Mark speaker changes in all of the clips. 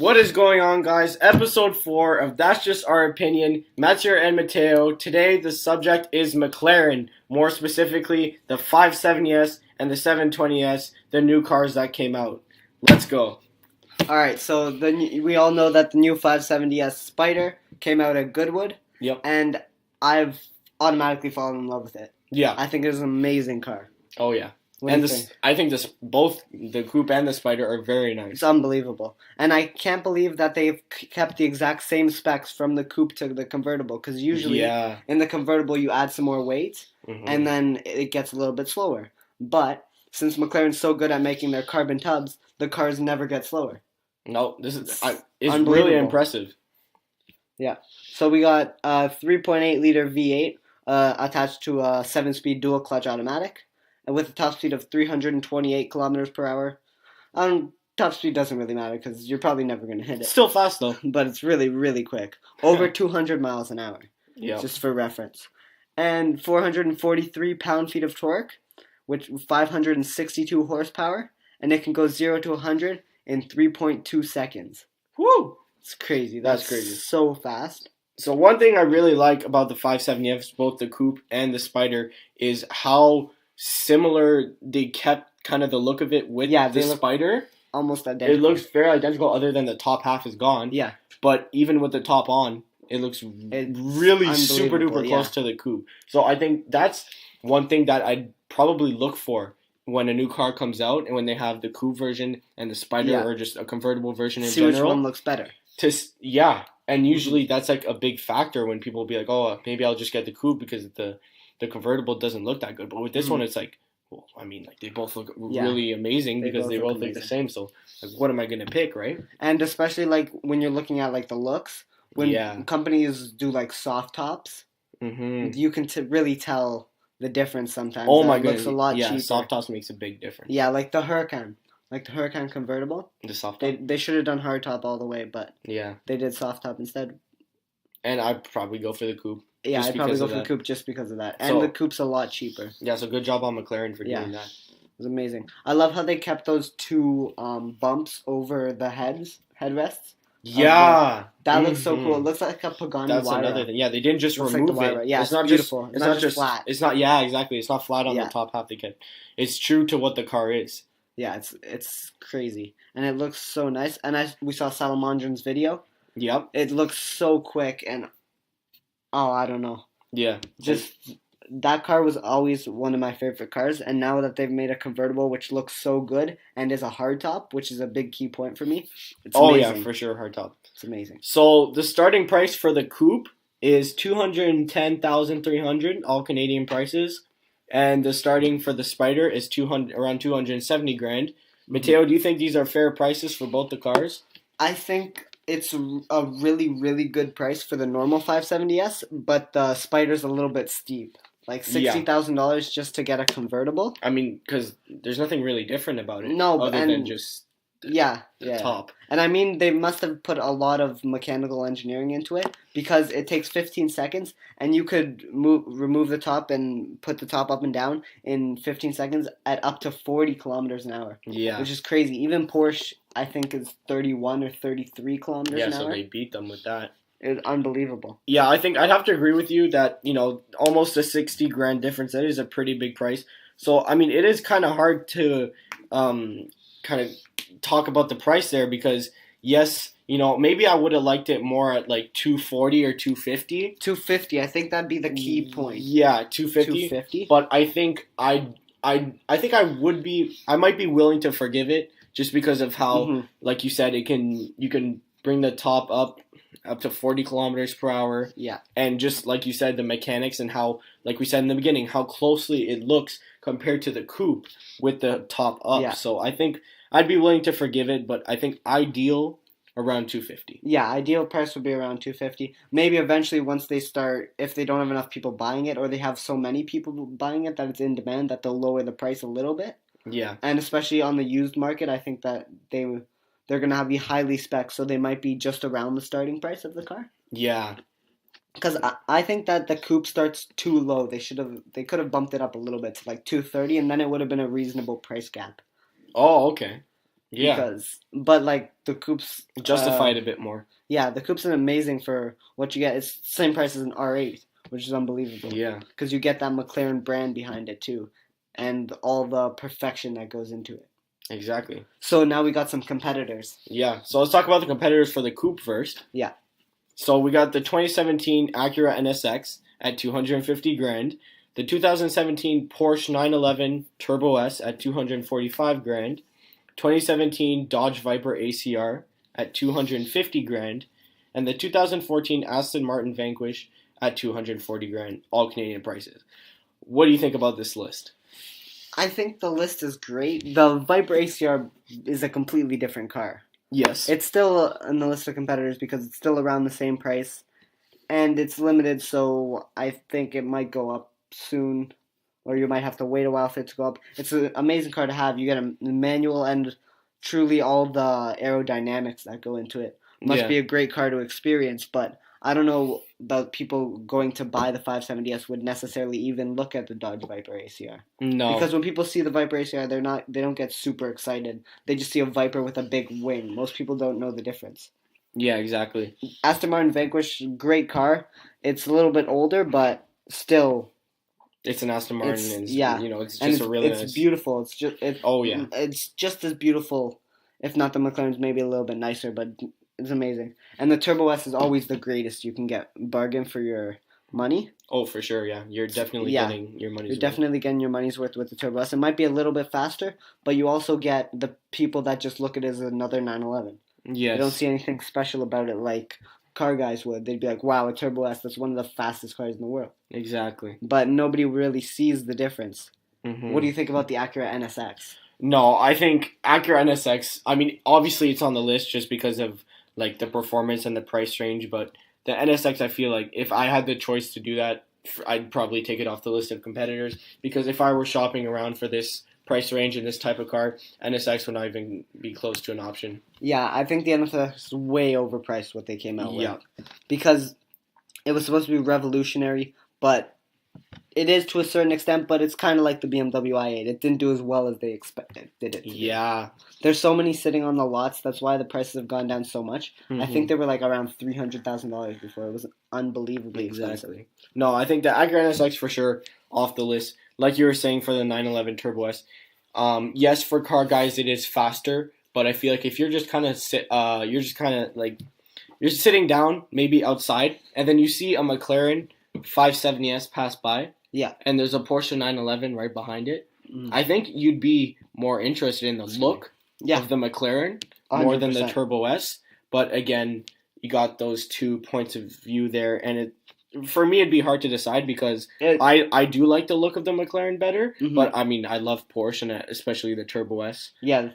Speaker 1: What is going on, guys? Episode 4 of That's Just Our Opinion. Mathieu and Matteo. Today, the subject is McLaren. More specifically, the 570S and the 720S, the new cars that came out. Let's go.
Speaker 2: Alright, so we all know that the new 570S Spider came out at Goodwood.
Speaker 1: Yep.
Speaker 2: And I've automatically fallen in love with it.
Speaker 1: Yeah.
Speaker 2: I think it's an amazing car.
Speaker 1: Oh, yeah.
Speaker 2: What
Speaker 1: And
Speaker 2: do you think?
Speaker 1: I think both the coupe and the Spider are very nice.
Speaker 2: It's unbelievable. And I can't believe that they've kept the exact same specs from the coupe to the convertible. Because usually in the convertible you add some more weight and then it gets a little bit slower. But since McLaren's so good at making their carbon tubs, the cars never get slower.
Speaker 1: No, it's really impressive.
Speaker 2: Yeah. So we got a 3.8 liter V8 attached to a 7-speed dual clutch automatic. And with a top speed of 328 kilometers per hour. Top speed doesn't really matter because you're probably never going to hit it.
Speaker 1: Still fast, though.
Speaker 2: But it's really, really quick. Over 200 miles an hour.
Speaker 1: Yeah.
Speaker 2: Just for reference. And 443 pound-feet of torque, with 562 horsepower. And it can go 0 to 100 in 3.2 seconds.
Speaker 1: Woo!
Speaker 2: It's crazy.
Speaker 1: That's crazy.
Speaker 2: So fast.
Speaker 1: So one thing I really like about the 570F, both the coupe and the Spider, is how similar they kept kind of the look of it with the Spider.
Speaker 2: Almost identical.
Speaker 1: It looks very identical other than the top half is gone.
Speaker 2: Yeah.
Speaker 1: But even with the top on, it looks really super duper close to the coupe. So I think that's one thing that I'd probably look for when a new car comes out and when they have the coupe version and the Spider or just a convertible version in general.
Speaker 2: See which one looks better.
Speaker 1: And usually that's like a big factor when people be like, oh, maybe I'll just get the coupe because the convertible doesn't look that good. But with this one, it's like, well, I mean, like they both look really amazing because they both look the same. So, like, what am I going to pick, right?
Speaker 2: And especially like when you're looking at like the looks, when companies do like soft tops, you can really tell the difference sometimes.
Speaker 1: Oh my goodness,
Speaker 2: it looks a lot cheaper.
Speaker 1: Yeah, soft tops makes a big difference.
Speaker 2: Yeah, like the Huracan. Like the Huracan convertible.
Speaker 1: The soft top.
Speaker 2: They should have done hard top all the way, but they did soft top instead.
Speaker 1: And I'd probably go for the coupe.
Speaker 2: Yeah, I'd probably go for the coupe just because of that. And the coupe's a lot cheaper.
Speaker 1: Yeah, so good job on McLaren for doing that.
Speaker 2: It was amazing. I love how they kept those two bumps over the headrests.
Speaker 1: Yeah.
Speaker 2: That looks so cool. It looks like a Pagani
Speaker 1: That's
Speaker 2: Huayra.
Speaker 1: another thing. Yeah, they didn't just remove it.
Speaker 2: Yeah,
Speaker 1: it's not
Speaker 2: beautiful.
Speaker 1: It's not just
Speaker 2: flat.
Speaker 1: It's not, exactly. It's not flat on the top half they kept. It's true to what the car is.
Speaker 2: Yeah, it's crazy. And it looks so nice. And we saw Salamandron's video.
Speaker 1: Yep.
Speaker 2: It looks so quick and I don't know.
Speaker 1: Yeah.
Speaker 2: That car was always one of my favorite cars, and now that they've made a convertible which looks so good and is a hardtop, which is a big key point for me, it's amazing.
Speaker 1: Yeah, for sure, hardtop.
Speaker 2: It's amazing.
Speaker 1: So the starting price for the coupe is $210,300, all Canadian prices, and the starting for the Spider is around $270,000. Matteo, do you think these are fair prices for both the cars?
Speaker 2: I think it's a really, really good price for the normal 570S, but the Spider's a little bit steep. Like $60,000 just to get a convertible.
Speaker 1: I mean, because there's nothing really different about it.
Speaker 2: No,
Speaker 1: other than just the top.
Speaker 2: And I mean, they must have put a lot of mechanical engineering into it because it takes 15 seconds, and you could remove the top and put the top up and down in 15 seconds at up to 40 kilometers an hour.
Speaker 1: Yeah,
Speaker 2: which is crazy. Even Porsche, I think, is 31 or 33 kilometers an hour.
Speaker 1: Yeah, so they beat them with that.
Speaker 2: It's unbelievable.
Speaker 1: Yeah, I think I'd have to agree with you that, almost a $60,000 difference. That is a pretty big price. So, I mean, it is kind of hard to kind of talk about the price there because, yes, maybe I would have liked it more at like $240 or $250.
Speaker 2: $250, I think that'd be the key point.
Speaker 1: Yeah, $250. But I think I might be willing to forgive it just because of how, like you said, you can bring the top up to 40 kilometers per hour.
Speaker 2: Yeah. And
Speaker 1: just like you said, the mechanics and how, like we said in the beginning, how closely it looks compared to the coupe with the top up. Yeah. So I think I'd be willing to forgive it, but I think ideal around $250.
Speaker 2: Yeah, ideal price would be around $250. Maybe eventually once they start, if they don't have enough people buying it or they have so many people buying it that it's in demand, that they'll lower the price a little bit.
Speaker 1: Yeah. And
Speaker 2: especially on the used market, I think that they're going to be highly spec, so they might be just around the starting price of the car.
Speaker 1: Yeah.
Speaker 2: Because I think that the coupe starts too low. They could have bumped it up a little bit to like $230, and then it would have been a reasonable price gap.
Speaker 1: Oh, okay. Yeah.
Speaker 2: But like the coupe's
Speaker 1: justify it a bit more.
Speaker 2: Yeah, the coupe's amazing for what you get. It's the same price as an R8, which is unbelievable.
Speaker 1: Yeah.
Speaker 2: Because you get that McLaren brand behind it too, and all the perfection that goes into it.
Speaker 1: Exactly.
Speaker 2: So now we got some competitors.
Speaker 1: Yeah. So let's talk about the competitors for the coupe first.
Speaker 2: Yeah.
Speaker 1: So we got the 2017 Acura NSX at $250,000, the 2017 Porsche 911 Turbo S at $245,000, 2017 Dodge Viper ACR at $250,000, and the 2014 Aston Martin Vanquish at $240,000, all Canadian prices. What do you think about this list?
Speaker 2: I think the list is great. The Viper ACR is a completely different car.
Speaker 1: Yes.
Speaker 2: It's still in the list of competitors because it's still around the same price, and it's limited, so I think it might go up soon, or you might have to wait a while for it to go up. It's an amazing car to have. You get a manual and truly all the aerodynamics that go into it. Must be a great car to experience, but I don't know about people going to buy the 570S would necessarily even look at the Dodge Viper ACR.
Speaker 1: No.
Speaker 2: Because when people see the Viper ACR, they don't get super excited. They just see a Viper with a big wing. Most people don't know the difference.
Speaker 1: Yeah, exactly.
Speaker 2: Aston Martin Vanquish, great car. It's a little bit older, but still,
Speaker 1: it's an Aston Martin. It's just
Speaker 2: and
Speaker 1: a really
Speaker 2: it's
Speaker 1: nice.
Speaker 2: Beautiful. It's just
Speaker 1: yeah.
Speaker 2: It's just as beautiful, if not the McLaren's maybe a little bit nicer, but it's amazing. And the Turbo S is always the greatest. You can get bargain for your money.
Speaker 1: Oh, for sure, yeah. You're definitely getting your money's worth.
Speaker 2: You're definitely getting your money's worth with the Turbo S. It might be a little bit faster, but you also get the people that just look at it as another 911.
Speaker 1: Yes.
Speaker 2: They don't see anything special about it like car guys would. They'd be like, wow, a Turbo S, that's one of the fastest cars in the world.
Speaker 1: Exactly.
Speaker 2: But nobody really sees the difference.
Speaker 1: Mm-hmm.
Speaker 2: What do you think about the Acura NSX?
Speaker 1: No, I think Acura NSX, I mean, obviously it's on the list just because of like the performance and the price range, but the NSX, I feel like if I had the choice to do that, I'd probably take it off the list of competitors, because if I were shopping around for this price range and this type of car, NSX would not even be close to an option.
Speaker 2: Yeah, I think the NSX is way overpriced what they came out with. Because it was supposed to be revolutionary, but it is to a certain extent, but it's kind of like the BMW i8. It didn't do as well as they expected, did it?
Speaker 1: Yeah.
Speaker 2: There's so many sitting on the lots. That's why the prices have gone down so much. Mm-hmm. I think they were like around $300,000 before. It was unbelievably expensive.
Speaker 1: No, I think the Acura NSX for sure off the list. Like you were saying for the 911 Turbo S. Yes, for car guys it is faster, but I feel like if you're just kind of you're sitting down maybe outside, and then you see a McLaren 570S pass by, and there's a Porsche 911 right behind it, I think you'd be more interested in the look of the McLaren more 100%. Than the Turbo S. But again, you got those 2 points of view there, and for me it'd be hard to decide because I do like the look of the McLaren better, but I mean I love Porsche and especially the Turbo S. Yeah.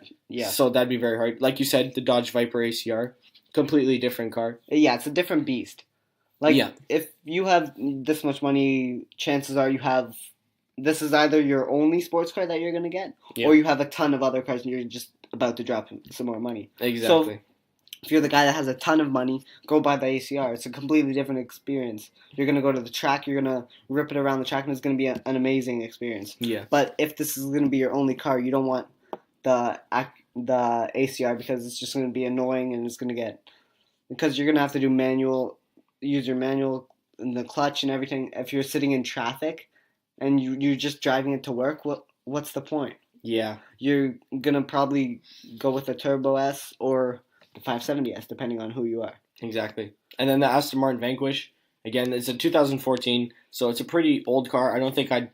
Speaker 1: So that'd be very hard. Like you said, the Dodge Viper ACR, completely different car.
Speaker 2: Yeah, it's a different beast. Like, if you have this much money, chances are this is either your only sports car that you're going to get, or you have a ton of other cars and you're just about to drop some more money.
Speaker 1: Exactly.
Speaker 2: So, if you're the guy that has a ton of money, go buy the ACR. It's a completely different experience. You're going to go to the track, you're going to rip it around the track, and it's going to be an amazing experience.
Speaker 1: Yeah.
Speaker 2: But if this is going to be your only car, you don't want the ACR because it's just going to be annoying and it's going to get... Because you're going to have to use your manual and the clutch and everything. If you're sitting in traffic and you're just driving it to work, what's the point?
Speaker 1: Yeah.
Speaker 2: You're going to probably go with the Turbo S or the 570S, depending on who you are.
Speaker 1: Exactly. And then the Aston Martin Vanquish, again, it's a 2014, so it's a pretty old car. I don't think like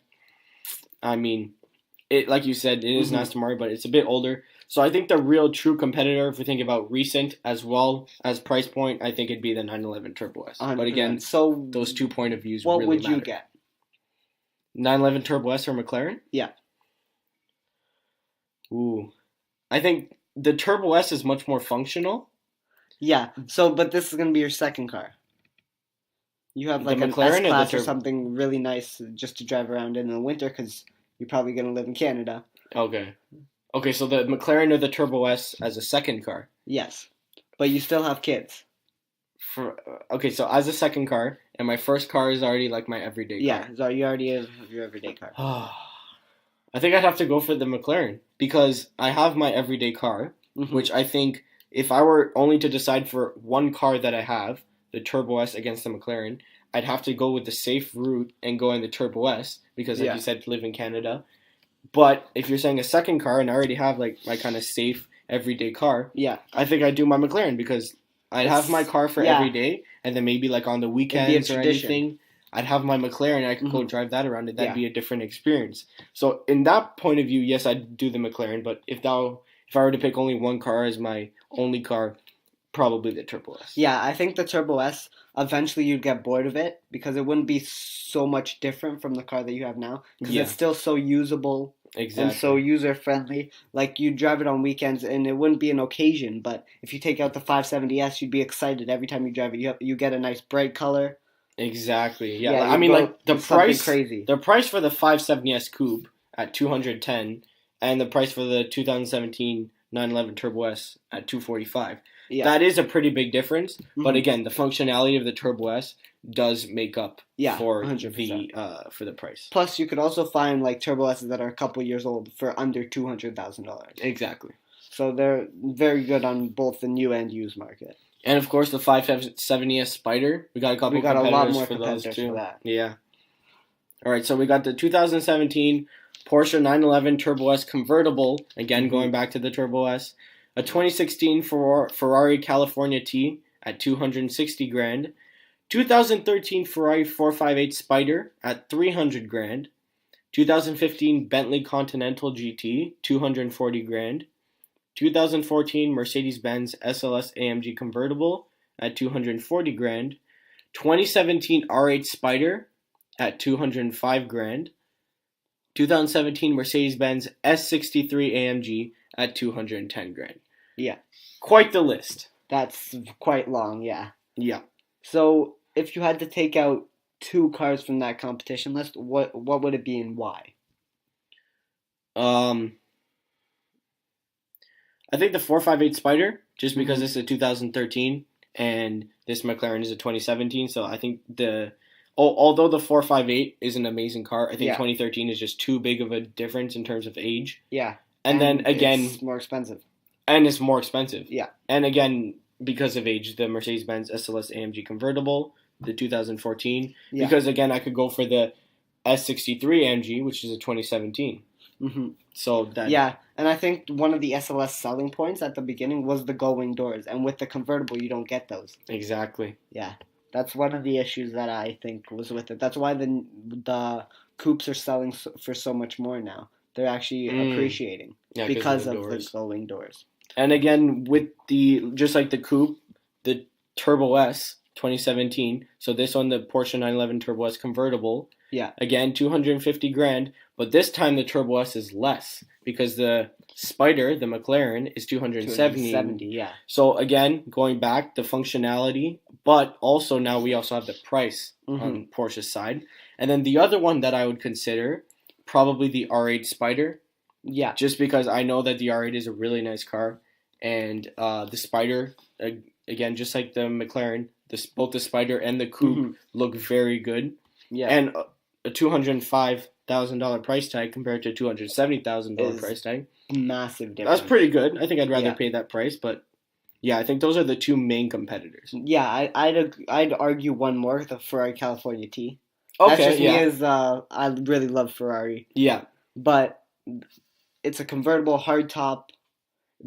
Speaker 1: you said, it is an Aston Martin, but it's a bit older. So I think the real true competitor, if we think about recent as well as price point, I think it'd be the 911 Turbo S.
Speaker 2: 100%.
Speaker 1: But again, so those 2 point of views really matter.
Speaker 2: What would you get?
Speaker 1: 911 Turbo S or McLaren?
Speaker 2: Yeah.
Speaker 1: Ooh. I think the Turbo S is much more functional.
Speaker 2: Yeah. So, but this is going to be your second car. You have like an S-Class or something really nice just to drive around in the winter because you're probably going to live in Canada.
Speaker 1: Okay, so the McLaren or the Turbo S as a second car?
Speaker 2: Yes. But you still have kids.
Speaker 1: So as a second car, and my first car is already like my everyday car.
Speaker 2: Yeah, so you already have your everyday car.
Speaker 1: I think I'd have to go for the McLaren because I have my everyday car, which I think if I were only to decide for one car that I have, the Turbo S against the McLaren, I'd have to go with the safe route and go in the Turbo S because, like you said, live in Canada. But if you're saying a second car and I already have like my kind of safe everyday car, I think I'd do my McLaren because I'd have my car for every day, and then maybe like on the weekends or anything, I'd have my McLaren and I could go drive that around, and that'd be a different experience. So in that point of view, yes, I'd do the McLaren. But if I were to pick only one car as my only car, probably the Turbo S.
Speaker 2: Yeah, I think the Turbo S, eventually you'd get bored of it because it wouldn't be so much different from the car that you have now because it's still so usable and so user-friendly. Like, you drive it on weekends and it wouldn't be an occasion, but if you take out the 570S, you'd be excited every time you drive it. You get a nice bright color.
Speaker 1: Exactly. Yeah, I mean, like, the price for the 570S Coupe at $210 and the price for the 2017 911 Turbo S at $245. Yeah. That is a pretty big difference, but again, the functionality of the Turbo S does make up for 100%. For the price.
Speaker 2: Plus, you could also find like Turbo S's that are a couple years old for under $200,000.
Speaker 1: Exactly.
Speaker 2: So they're very good on both the new and used market.
Speaker 1: And of course, the 570S Spider. We got a lot more competitors for those too.
Speaker 2: For that.
Speaker 1: Yeah. All right, so we got the 2017 Porsche 911 Turbo S convertible. Again, going back to the Turbo S. A 2016 Ferrari California T at $260,000, 2013 Ferrari 458 Spider at $300,000, 2015 Bentley Continental GT $240,000, 2014 Mercedes-Benz SLS AMG convertible at $240,000, 2017 R8 Spider at $205,000, 2017 Mercedes-Benz S63 AMG at $210,000.
Speaker 2: Yeah.
Speaker 1: Quite the list.
Speaker 2: That's quite long, yeah.
Speaker 1: Yeah.
Speaker 2: So, if you had to take out two cars from that competition list, what would it be and why?
Speaker 1: I think the 458 Spider, just because it's a 2013 and this McLaren is a 2017, so I think although the 458 is an amazing car, I think 2013 is just too big of a difference in terms of age.
Speaker 2: Yeah.
Speaker 1: And then again,
Speaker 2: it's more expensive.
Speaker 1: And it's more expensive.
Speaker 2: Yeah.
Speaker 1: And again, because of age, the Mercedes-Benz SLS AMG convertible, the 2014. Yeah. Because again, I could go for the S63 AMG, which is a 2017. So that
Speaker 2: and I think one of the SLS selling points at the beginning was the gull-wing doors, and with the convertible, you don't get those.
Speaker 1: Exactly.
Speaker 2: Yeah. That's one of the issues that I think was with it. That's why the coupes are selling for so much more now. They're actually appreciating because of the gull-wing doors.
Speaker 1: And again, with just like the coupe, the Turbo S 2017. So this one, the Porsche 911 Turbo S convertible.
Speaker 2: Yeah.
Speaker 1: Again, $250,000, but this time the Turbo S is less because the Spider, the McLaren, is $270,000.
Speaker 2: Yeah.
Speaker 1: So again, going back, the functionality, but also now we also have the price on Porsche's side. And then the other one that I would consider, probably the R8 Spider.
Speaker 2: Yeah.
Speaker 1: Just because I know that the R8 is a really nice car, and the Spider, again, just like the McLaren, both the Spider and the coupe look very good.
Speaker 2: Yeah.
Speaker 1: And a $205,000 price tag compared to a $270,000 price tag.
Speaker 2: Massive difference.
Speaker 1: That's pretty good. I think I'd rather pay that price, but yeah, I think those are the two main competitors.
Speaker 2: Yeah, I'd argue one more, the Ferrari California T.
Speaker 1: Okay,
Speaker 2: that's just me as I really love Ferrari.
Speaker 1: Yeah.
Speaker 2: But it's a convertible hardtop,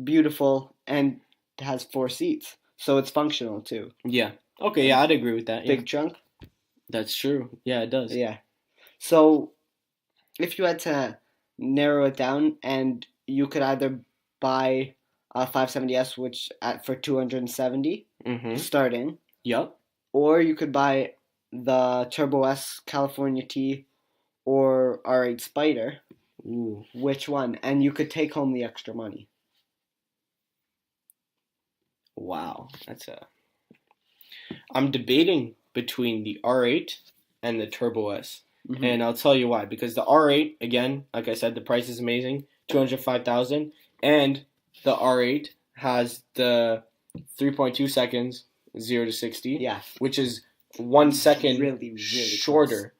Speaker 2: beautiful, and it has 4 seats. So it's functional too.
Speaker 1: Yeah. Okay, yeah, I'd agree with that.
Speaker 2: Big trunk.
Speaker 1: That's true. Yeah, it does.
Speaker 2: Yeah. So, if you had to narrow it down, and you could either buy a 570S, for $270 starting.
Speaker 1: Yep.
Speaker 2: Or you could buy the Turbo S California T or R8 Spider.
Speaker 1: Ooh.
Speaker 2: Which one? And you could take home the extra money.
Speaker 1: Wow, I'm debating between the R8 and the Turbo S. And I'll tell you why. Because the R8, again, like I said, the price is amazing, $205,000, and the R8 has the 3.2 seconds 0 to 60, which is 1 second really shorter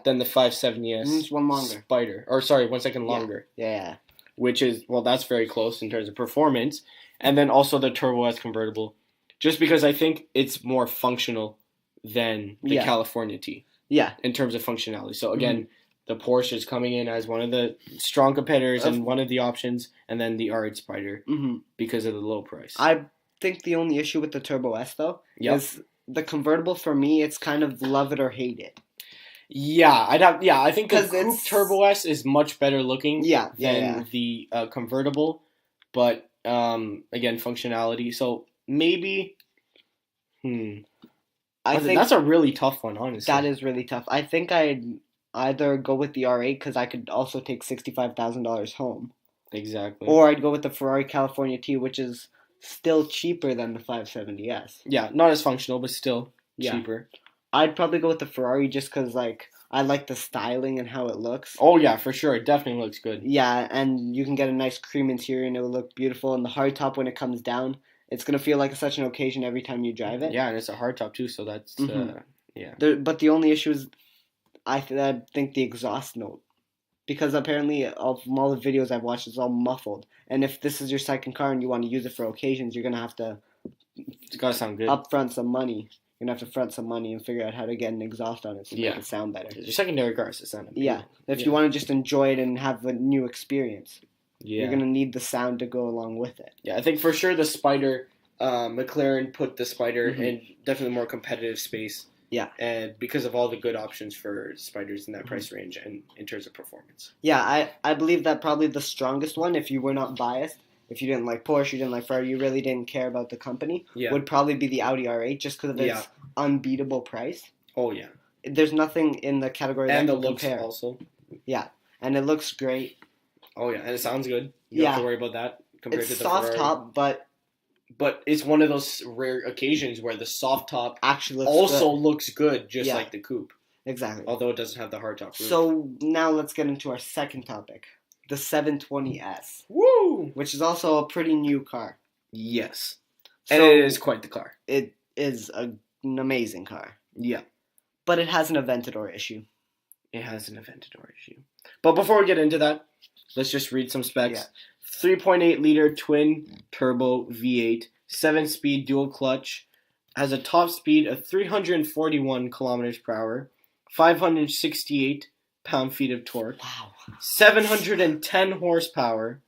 Speaker 1: than the 570S.
Speaker 2: It's one longer.
Speaker 1: Spider, or sorry, 1 second longer.
Speaker 2: Yeah.
Speaker 1: Which is, well, that's very close in terms of performance. And then also the Turbo S convertible. Just because I think it's more functional than the California T.
Speaker 2: Yeah.
Speaker 1: In terms of functionality. So again, the Porsche is coming in as one of the strong competitors and one of the options, and then the R8 Spider because of the low price.
Speaker 2: I think the only issue with the Turbo S, though, is the convertible. For me, it's kind of love it or hate it.
Speaker 1: I think the Coupe Turbo S is much better looking than the convertible, but again, functionality. So maybe, I think that's a really tough one, honestly.
Speaker 2: That is really tough. I think I'd either go with the R8 because I could also take $65,000 home.
Speaker 1: Exactly.
Speaker 2: Or I'd go with the Ferrari California T, which is still cheaper than the 570S.
Speaker 1: Yeah, not as functional, but still cheaper.
Speaker 2: I'd probably go with the Ferrari just because, like, I like the styling and how it looks.
Speaker 1: Oh, yeah, for sure. It definitely looks good.
Speaker 2: Yeah, and you can get a nice cream interior and it will look beautiful. And the hardtop, when it comes down, it's going to feel like such an occasion every time you drive it.
Speaker 1: Yeah, and it's a hardtop, too, so that's,
Speaker 2: But the only issue is, I think the exhaust note. Because apparently, from all the videos I've watched, it's all muffled. And if this is your second car and you want to use it for occasions, you're going to have to...
Speaker 1: It's got to sound good.
Speaker 2: Upfront some money. You're going to have to front some money and figure out how to get an exhaust on it to make it sound better.
Speaker 1: Your secondary car is to sound amazing.
Speaker 2: Yeah. If you want to just enjoy it and have a new experience, you're going to need the sound to go along with it.
Speaker 1: Yeah, I think for sure the Spider, McLaren put the Spider in definitely more competitive space.
Speaker 2: Yeah.
Speaker 1: And because of all the good options for Spiders in that price range and in terms of performance.
Speaker 2: Yeah, I believe that probably the strongest one, if you were not biased, if you didn't like Porsche, you didn't like Ferrari, you really didn't care about the company, would probably be the Audi R8 just because of its unbeatable price.
Speaker 1: Oh, yeah.
Speaker 2: There's nothing in the category that can compare.
Speaker 1: And the looks also.
Speaker 2: Yeah, and it looks great.
Speaker 1: Oh, yeah, and it sounds good. You don't have to worry about that compared to the
Speaker 2: soft
Speaker 1: Ferrari.
Speaker 2: top,
Speaker 1: But it's one of those rare occasions where the soft top
Speaker 2: actually
Speaker 1: looks good, just like the coupe.
Speaker 2: Exactly.
Speaker 1: Although it doesn't have the hardtop roof.
Speaker 2: So now let's get into our second topic, the 720S.
Speaker 1: Woo!
Speaker 2: Which is also a pretty new car.
Speaker 1: Yes. And it is quite the car.
Speaker 2: It is an amazing car.
Speaker 1: Yeah.
Speaker 2: But it has an Aventador issue.
Speaker 1: It has an Aventador issue. But before we get into that, let's just read some specs.
Speaker 2: Yeah.
Speaker 1: 3.8 liter twin turbo V8, 7-speed dual clutch, has a top speed of 341 kilometers per hour, 568 pound-feet of torque, 710 horsepower,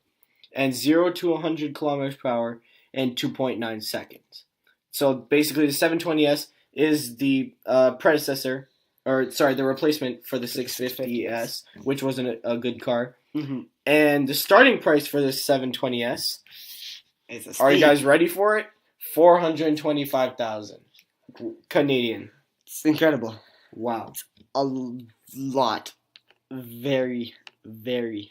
Speaker 1: and 0 to 100 kilometers per hour in 2.9 seconds. So basically, the 720S is the predecessor, the replacement for the 650S, which wasn't a good car.
Speaker 2: Mm-hmm.
Speaker 1: And the starting price for this 720S,
Speaker 2: are
Speaker 1: you guys ready for it? $425,000 Canadian.
Speaker 2: It's incredible.
Speaker 1: Wow.
Speaker 2: It's a lot. Very, very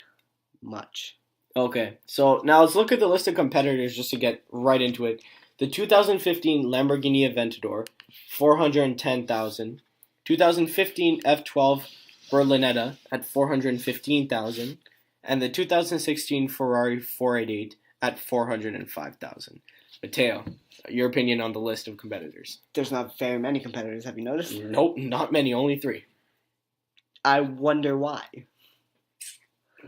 Speaker 2: much.
Speaker 1: Okay, so now let's look at the list of competitors just to get right into it. The 2015 Lamborghini Aventador, $410,000. 2015 F12 Berlinetta at $415,000. And the 2016 Ferrari 488 at $405,000. Matteo, your opinion on the list of competitors?
Speaker 2: There's not very many competitors, have you noticed?
Speaker 1: Nope, not many, only 3.
Speaker 2: I wonder why.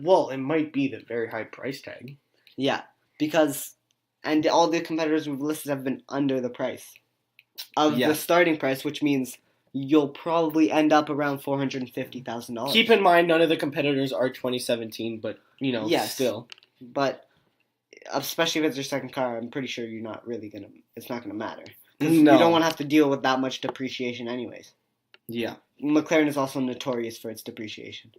Speaker 1: Well, it might be the very high price tag.
Speaker 2: Yeah, because and all the competitors we've listed have been under the price of the starting price, which means you'll probably end up around $450,000.
Speaker 1: Keep in mind, none of the competitors are 2017, but, still.
Speaker 2: But, especially if it's your second car, I'm pretty sure you're not really it's not going to matter.
Speaker 1: No.
Speaker 2: You don't want to have to deal with that much depreciation anyways.
Speaker 1: Yeah.
Speaker 2: McLaren is also notorious for its depreciation.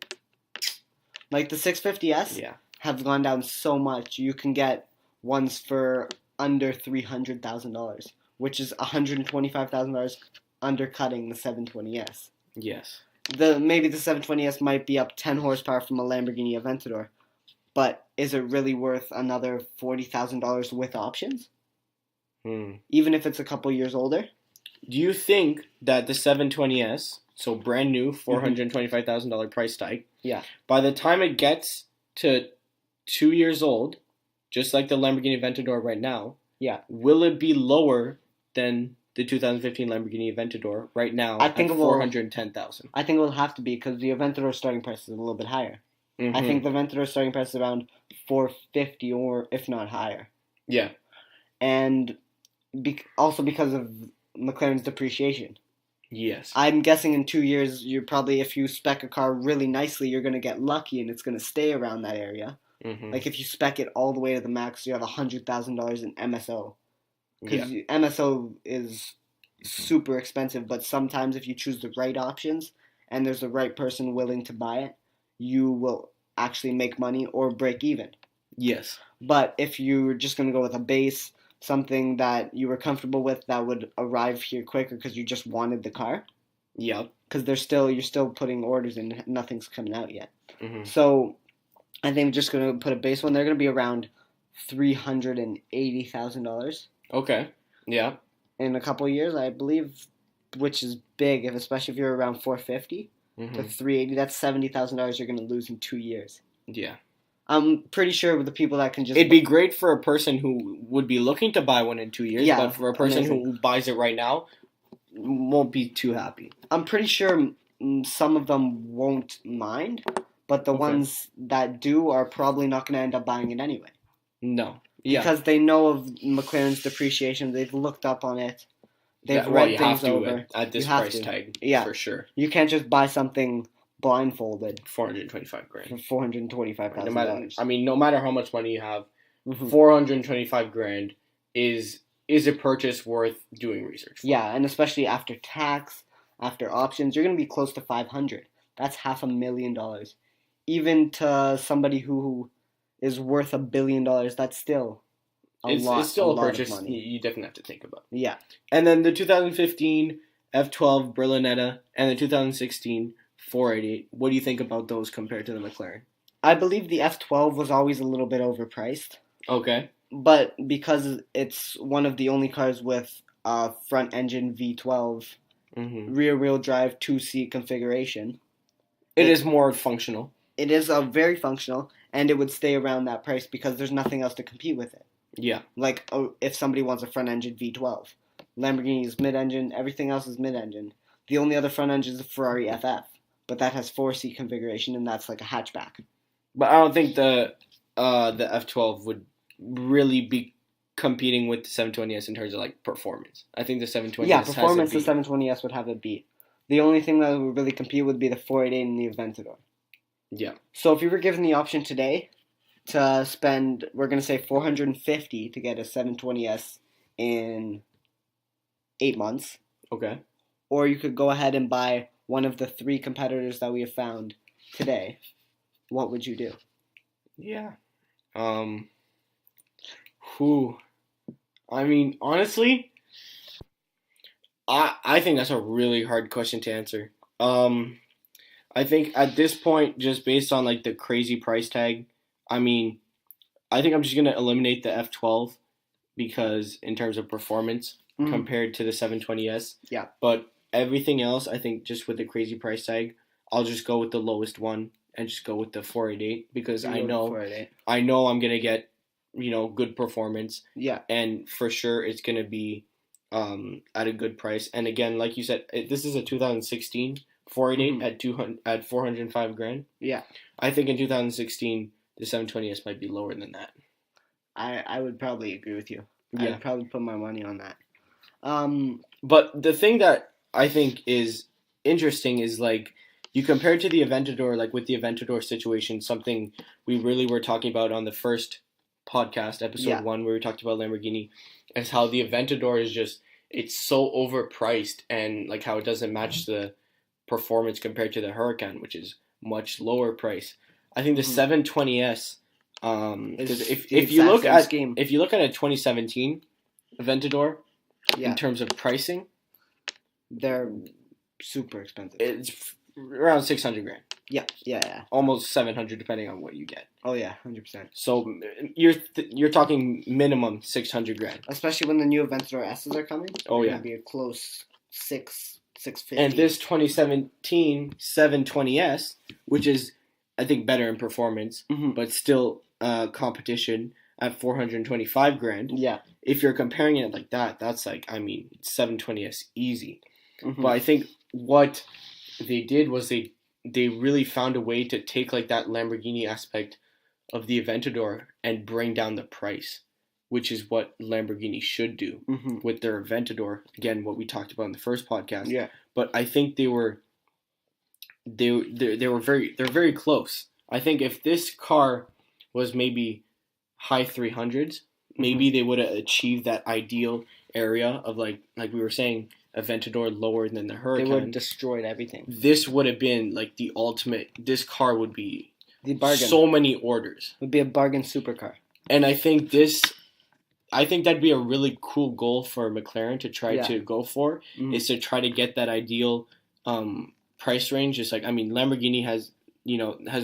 Speaker 2: Like the 650S have gone down so much, you can get ones for under $300,000, which is $125,000 undercutting the 720S.
Speaker 1: Yes.
Speaker 2: Maybe the 720S might be up 10 horsepower from a Lamborghini Aventador, but is it really worth another $40,000 with options? Even if it's a couple years older?
Speaker 1: Do you think that the 720S, so brand new, $425,000 price tag, by the time it gets to 2 years old, just like the Lamborghini Aventador right now, will it be lower than the 2015 Lamborghini Aventador right now at $410,000?
Speaker 2: I think it will have to be because the Aventador starting price is a little bit higher. I think the Aventador starting price is around $450 or if not higher.
Speaker 1: Yeah.
Speaker 2: and also because of McLaren's depreciation.
Speaker 1: Yes.
Speaker 2: I'm guessing in 2 years, you're probably, if you spec a car really nicely, you're going to get lucky and it's going to stay around that area.
Speaker 1: Mm-hmm.
Speaker 2: Like if you spec it all the way to the max, you have $100,000 in MSO. Because MSO is super expensive, but sometimes if you choose the right options and there's the right person willing to buy it, you will actually make money or break even.
Speaker 1: Yes.
Speaker 2: But if you're just going to go with a base, something that you were comfortable with that would arrive here quicker because you just wanted the car.
Speaker 1: Yep.
Speaker 2: Because you're still putting orders in, nothing's coming out yet.
Speaker 1: Mm-hmm.
Speaker 2: So I think just going to put a base one. They're going to be around $380,000.
Speaker 1: Okay. Yeah.
Speaker 2: In a couple of years, I believe, which is big, especially if you're around 450 to 380. That's $70,000 you're going to lose in 2 years.
Speaker 1: Yeah.
Speaker 2: I'm pretty sure with the people that can just...
Speaker 1: It'd be great for a person who would be looking to buy one in 2 years, but for a person who buys it right now, won't be too happy.
Speaker 2: I'm pretty sure some of them won't mind, but the ones that do are probably not going to end up buying it anyway.
Speaker 1: No. Yeah.
Speaker 2: Because they know of McLaren's depreciation. They've looked up on it. They've read things over.
Speaker 1: At this price tag, for sure.
Speaker 2: You can't just buy something blindfolded.
Speaker 1: $425,000
Speaker 2: For $425,000.
Speaker 1: No matter how much money you have, $425,000 is a purchase worth doing research for.
Speaker 2: Yeah, and especially after tax, after options, you're going to be close to $500,000. That's $500,000. Even to somebody who is worth $1 billion, that's still
Speaker 1: it's still a purchase you definitely have to think about. Yeah. And then the 2015 F12 Berlinetta and the 2016 488. What do you think about those compared to the McLaren?
Speaker 2: I believe the F12 was always a little bit overpriced.
Speaker 1: Okay.
Speaker 2: But because it's one of the only cars with a front engine V12, rear-wheel drive 2-seat configuration.
Speaker 1: It is more functional.
Speaker 2: It is very functional, and it would stay around that price because there's nothing else to compete with it.
Speaker 1: Yeah.
Speaker 2: Like, if somebody wants a front-engine V12. Lamborghini is mid-engine, everything else is mid-engine. The only other front engine is the Ferrari FF, but that has 4-seat configuration, and that's like a hatchback.
Speaker 1: But I don't think the F12 would really be competing with the 720S in terms of like performance. I think the 720S
Speaker 2: performance, the 720S would have a beat. The only thing that would really compete would be the 488 and the Aventador.
Speaker 1: Yeah.
Speaker 2: So if you were given the option today to spend, we're going to say $450 to get a 720S in 8 months.
Speaker 1: Okay.
Speaker 2: Or you could go ahead and buy one of the 3 competitors that we have found today. What would you do?
Speaker 1: Yeah. Honestly, I think that's a really hard question to answer. I think at this point, just based on like the crazy price tag, I think I'm just gonna eliminate the F12 because in terms of performance compared to the 720S.
Speaker 2: Yeah.
Speaker 1: But everything else, I think just with the crazy price tag, I'll just go with the lowest one and just go with the 488 because I know I'm gonna get good performance.
Speaker 2: Yeah.
Speaker 1: And for sure it's gonna be at a good price. And again, like you said, this is a 2016 488 at $405,000.
Speaker 2: Yeah.
Speaker 1: I think in 2016 the 720S might be lower than that.
Speaker 2: I would probably agree with you.
Speaker 1: Yeah.
Speaker 2: I'd probably put my money on that.
Speaker 1: But the thing that I think is interesting is like you compare to the Aventador, like with the Aventador situation, something we really were talking about on the first podcast, episode 1, where we talked about Lamborghini, is how the Aventador is just, it's so overpriced and like how it doesn't match the performance compared to the Huracan, which is much lower price. I think the 720S, if you look at a 2017 Aventador in terms of pricing,
Speaker 2: they're super expensive.
Speaker 1: It's around $600,000.
Speaker 2: Yeah.
Speaker 1: Almost $700,000 depending on what you get.
Speaker 2: Oh yeah, 100%.
Speaker 1: So you're talking minimum $600,000.
Speaker 2: Especially when the new Aventador S's are coming.
Speaker 1: Oh yeah,
Speaker 2: gonna be a close $650,000.
Speaker 1: And this 2017 720S, which is I think better in performance, but still competition at $425,000.
Speaker 2: Yeah.
Speaker 1: If you're comparing it like that, that's like 720S easy. But I think what they did was they really found a way to take like that Lamborghini aspect of the Aventador and bring down the price. which is what Lamborghini should do with their Aventador. Again, what we talked about in the first podcast.
Speaker 2: Yeah.
Speaker 1: But I think they're very close. I think if this car was maybe high 300s, maybe they would have achieved that ideal area of like we were saying, Aventador lower than the Huracan.
Speaker 2: They would have destroyed everything.
Speaker 1: This would have been like the ultimate. This car would be
Speaker 2: the bargain.
Speaker 1: So many orders.
Speaker 2: It would be a bargain supercar.
Speaker 1: And I think that'd be a really cool goal for McLaren to try to go for, is to try to get that ideal price range. Just like, I mean, Lamborghini has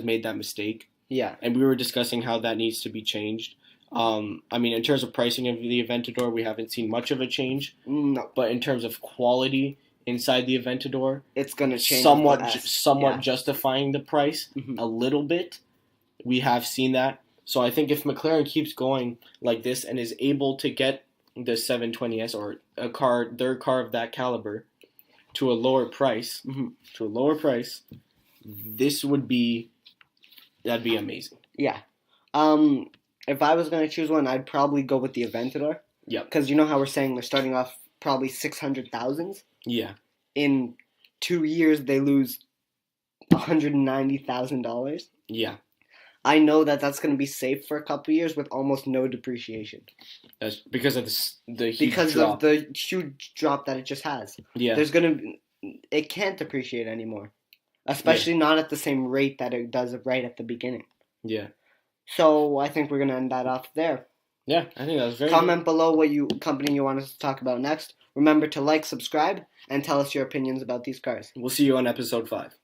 Speaker 1: made that mistake.
Speaker 2: Yeah.
Speaker 1: And we were discussing how that needs to be changed. I mean, in terms of pricing of the Aventador, we haven't seen much of a change.
Speaker 2: No.
Speaker 1: But in terms of quality inside the Aventador,
Speaker 2: it's going to change
Speaker 1: somewhat justifying the price a little bit. We have seen that. So I think if McLaren keeps going like this and is able to get the 720S or their car of that caliber to a lower price, that'd be amazing.
Speaker 2: Yeah. If I was going to choose one, I'd probably go with the Aventador.
Speaker 1: Yeah.
Speaker 2: Because you know how we're saying they're starting off probably 600,000?
Speaker 1: Yeah.
Speaker 2: In 2 years, they lose $190,000.
Speaker 1: Yeah.
Speaker 2: I know that's going to be safe for a couple of years with almost no depreciation.
Speaker 1: That's because of the huge
Speaker 2: because
Speaker 1: drop.
Speaker 2: of the huge drop that it just has.
Speaker 1: Yeah.
Speaker 2: It can't depreciate anymore. Especially not at the same rate that it does right at the beginning.
Speaker 1: Yeah.
Speaker 2: So I think we're going to end that off there.
Speaker 1: Yeah, I think that was very
Speaker 2: Comment below what company you want us to talk about next. Remember to like, subscribe, and tell us your opinions about these cars.
Speaker 1: We'll see you on episode 5.